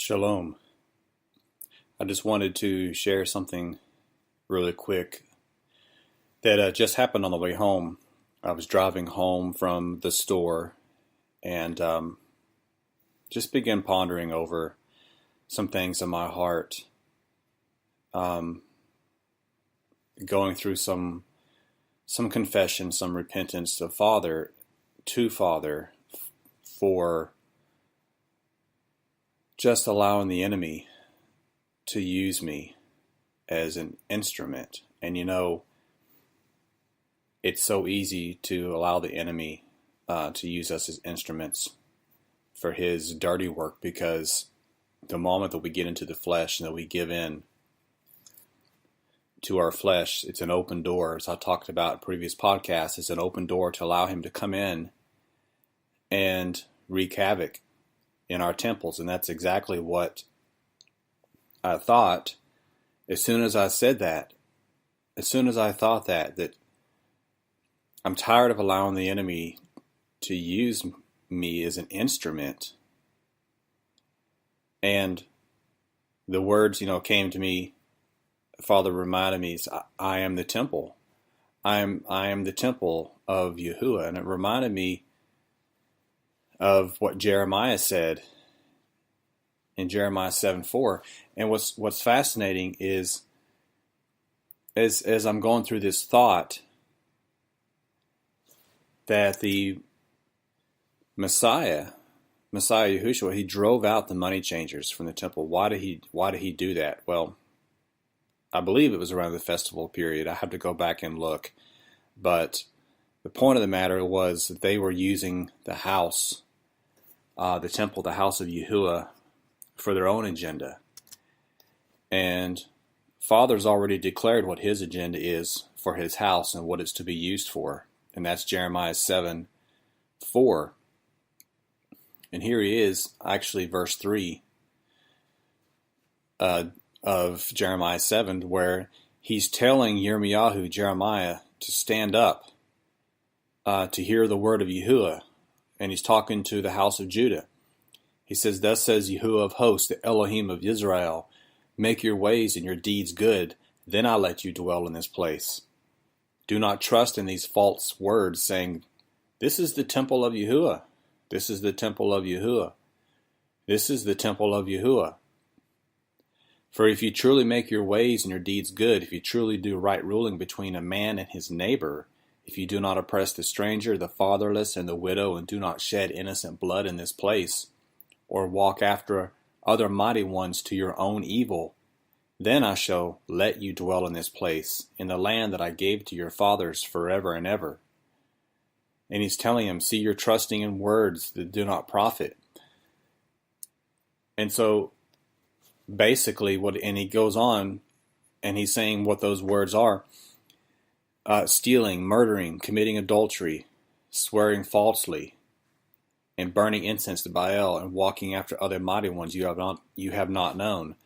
Shalom. I just wanted to share something really quick that just happened on the way home. I was driving home from the store and just began pondering over some things in my heart, going through some confession, some repentance to Father for just allowing the enemy to use me as an instrument. And it's so easy to allow the enemy to use us as instruments for his dirty work, because the moment that we get into the flesh and that we give in to our flesh, it's an open door. As I talked about in previous podcasts, it's an open door to allow him to come in and wreak havoc in our temples. And that's exactly what I thought as soon as I said that. As soon as I thought that I'm tired of allowing the enemy to use me as an instrument. And the words, came to me. Father reminded me, I am the temple. I am the temple of Yahuwah. And it reminded me of what Jeremiah said in Jeremiah 7:4. And what's fascinating is, as I'm going through this thought, that the Messiah Yahushua, he drove out the money changers from the temple. Why did he do that? Well, I believe it was around the festival period. I have to go back and look. But the point of the matter was that they were using the house, the temple, the house of Yahuwah, for their own agenda. And Father's already declared what his agenda is for his house and what it's to be used for. And that's Jeremiah 7:4. And here he is, actually verse 3 of Jeremiah 7, where he's telling Jeremiah, to stand up, to hear the word of Yahuwah. And he's talking to the house of Judah. He says, "Thus says Yahuwah of hosts, the Elohim of Israel, make your ways and your deeds good, then I'll let you dwell in this place. Do not trust in these false words, saying, this is the temple of Yahuwah. This is the temple of Yahuwah. This is the temple of Yahuwah. For if you truly make your ways and your deeds good, if you truly do right ruling between a man and his neighbor, if you do not oppress the stranger, the fatherless, and the widow, and do not shed innocent blood in this place, or walk after other mighty ones to your own evil, then I shall let you dwell in this place, in the land that I gave to your fathers forever and ever." And he's telling him, see, you're trusting in words that do not profit. And so basically and he goes on and he's saying what those words are: stealing, murdering, committing adultery, swearing falsely, and burning incense to Baal, and walking after other mighty ones you have not known.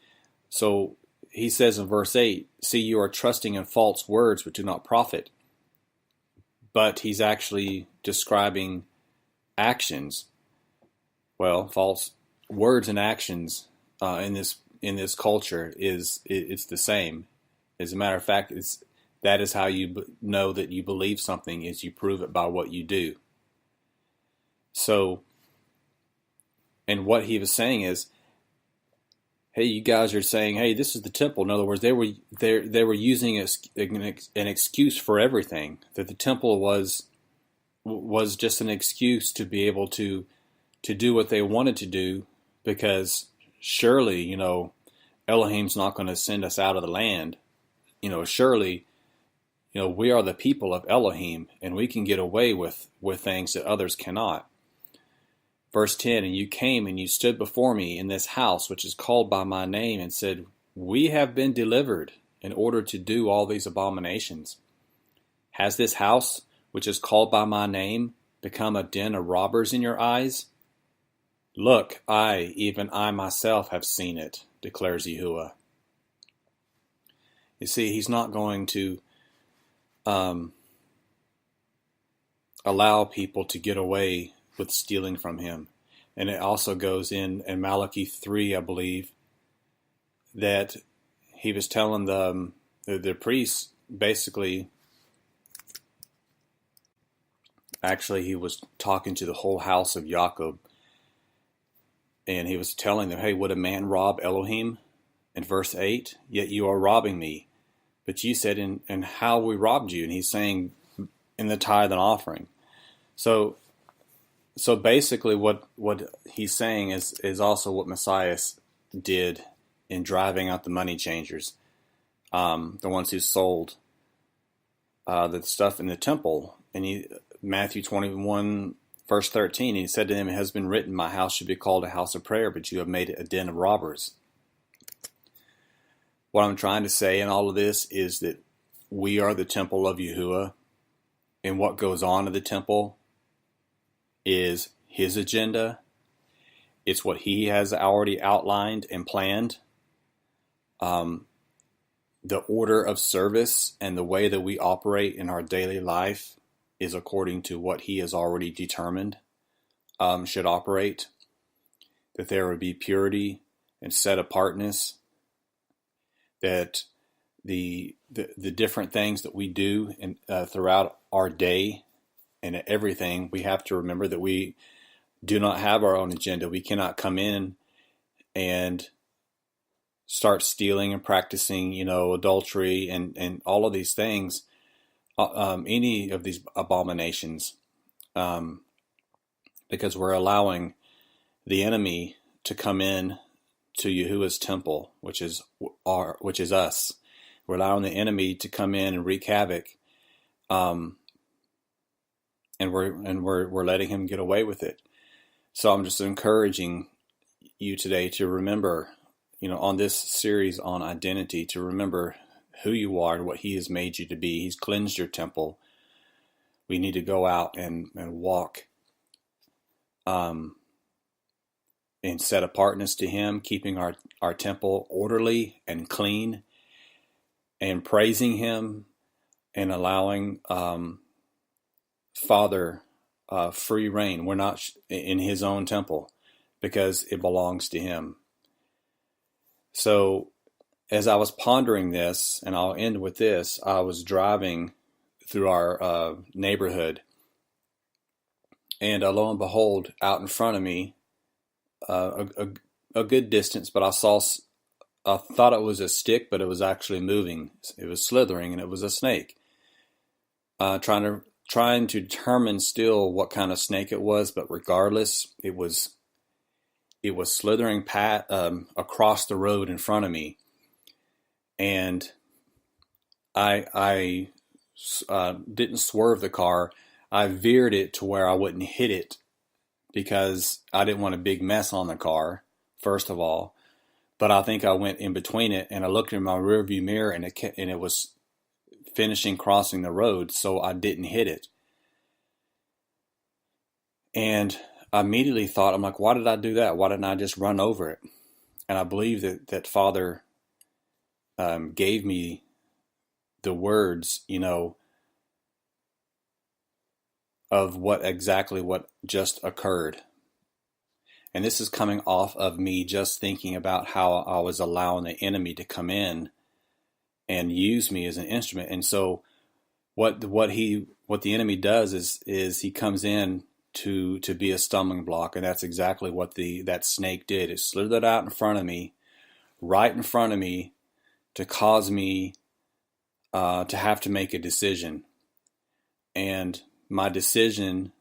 So he says in verse 8, see, you are trusting in false words which do not profit. But he's actually describing actions. Well, false words and actions in this culture it's the same. As a matter of fact, that is how you know that you believe something, is you prove it by what you do. So, and what he was saying is, hey, you guys are saying, hey, this is the temple. In other words, they were using an excuse for everything. That the temple was just an excuse to be able to do what they wanted to do, because surely, Elohim's not going to send us out of the land. Surely, we are the people of Elohim, and we can get away with things that others cannot. Verse 10, and you came and you stood before me in this house, which is called by my name, and said, we have been delivered in order to do all these abominations. Has this house, which is called by my name, become a den of robbers in your eyes? Look, even I myself have seen it, declares Yahuwah. You see, he's not going to allow people to get away with stealing from him. and it also goes in Malachi 3, I believe, that he was telling the priests, basically, actually he was talking to the whole house of Jacob, and he was telling them, hey, would a man rob Elohim? In verse 8, yet you are robbing me. But you said, and how we robbed you? And he's saying, in the tithe and offering. So basically what he's saying is also what Messiah did in driving out the money changers, the ones who sold the stuff in the temple. And Matthew 21, verse 13, he said to them, it has been written, my house should be called a house of prayer, but you have made it a den of robbers. What I'm trying to say in all of this is that we are the temple of Yahuwah, and what goes on in the temple is his agenda. It's what he has already outlined and planned. The order of service and the way that we operate in our daily life is according to what he has already determined should operate. That there would be purity and set apartness. That the different things that we do throughout our day and everything, we have to remember that we do not have our own agenda. We cannot come in and start stealing and practicing, adultery and all of these things, any of these abominations, because we're allowing the enemy to come in to Yahuwah's temple, which is us. We're allowing the enemy to come in and wreak havoc, and we're letting him get away with it. So I'm just encouraging you today to remember, on this series on identity, to remember who you are and what he has made you to be. He's cleansed your temple. We need to go out and walk in set apartness to him, keeping our temple orderly and clean, and praising him and allowing Father free reign. We're not in his own temple because it belongs to him. So as I was pondering this, and I'll end with this, I was driving through our neighborhood, and lo and behold, out in front of me, a good distance, but I thought it was a stick, but it was actually moving. It was slithering, and it was a snake. Trying to determine still what kind of snake it was, but regardless, it was slithering across the road in front of me, and I didn't swerve the car. I veered it to where I wouldn't hit it, because I didn't want a big mess on the car, first of all. But I think I went in between it, and I looked in my rearview mirror, and it was finishing crossing the road, so I didn't hit it. And I immediately thought, I'm like, why did I do that? Why didn't I just run over it? And I believe that Father gave me the words, of what just occurred. And this is coming off of me just thinking about how I was allowing the enemy to come in and use me as an instrument. And so what the enemy does is he comes in to be a stumbling block, and that's exactly what that snake did. It slithered out in front of me, right in front of me, to cause me to have to make a decision. And my decision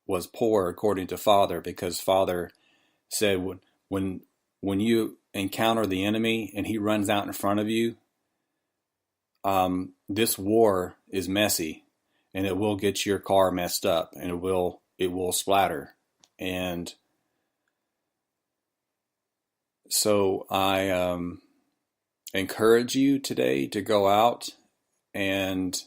was poor according to Father, because Father said, when you encounter the enemy and he runs out in front of you, this war is messy, and it will get your car messed up, and it will splatter. And so I encourage you today to go out, and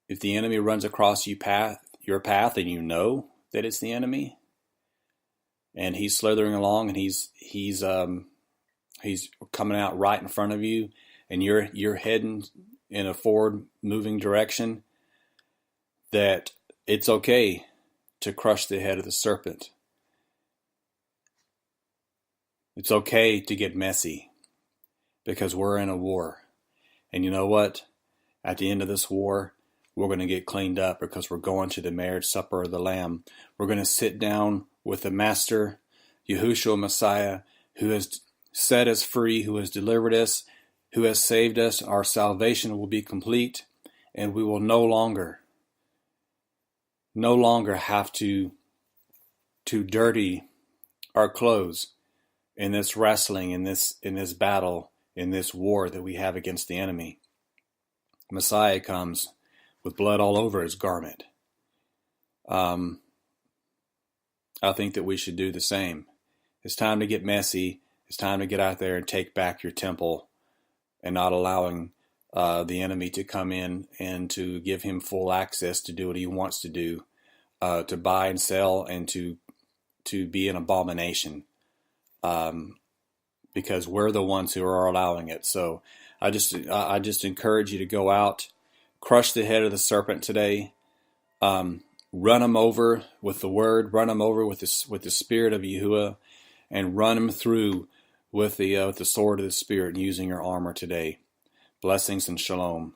if the enemy runs across your path, and you know that it's the enemy, and he's slithering along, and he's coming out right in front of you, and you're heading in a forward moving direction, that it's okay to crush the head of the serpent. It's okay to get messy because we're in a war. And you know what? At the end of this war, we're going to get cleaned up because we're going to the marriage supper of the Lamb. We're going to sit down with the Master, Yahushua Messiah, who has set us free, who has delivered us, who has saved us. Our salvation will be complete, and we will no longer have to dirty our clothes in this wrestling, in this battle, in this war that we have against the enemy. Messiah comes with blood all over his garment. I think that we should do the same. It's time to get messy. It's time to get out there and take back your temple and not allowing the enemy to come in and to give him full access to do what he wants to do, to buy and sell and to be an abomination, because we're the ones who are allowing it. So I just encourage you to go out, crush the head of the serpent today, run him over with the word, run him over with the spirit of Yahuwah, and run him through with the sword of the Spirit, using your armor today. Blessings and shalom.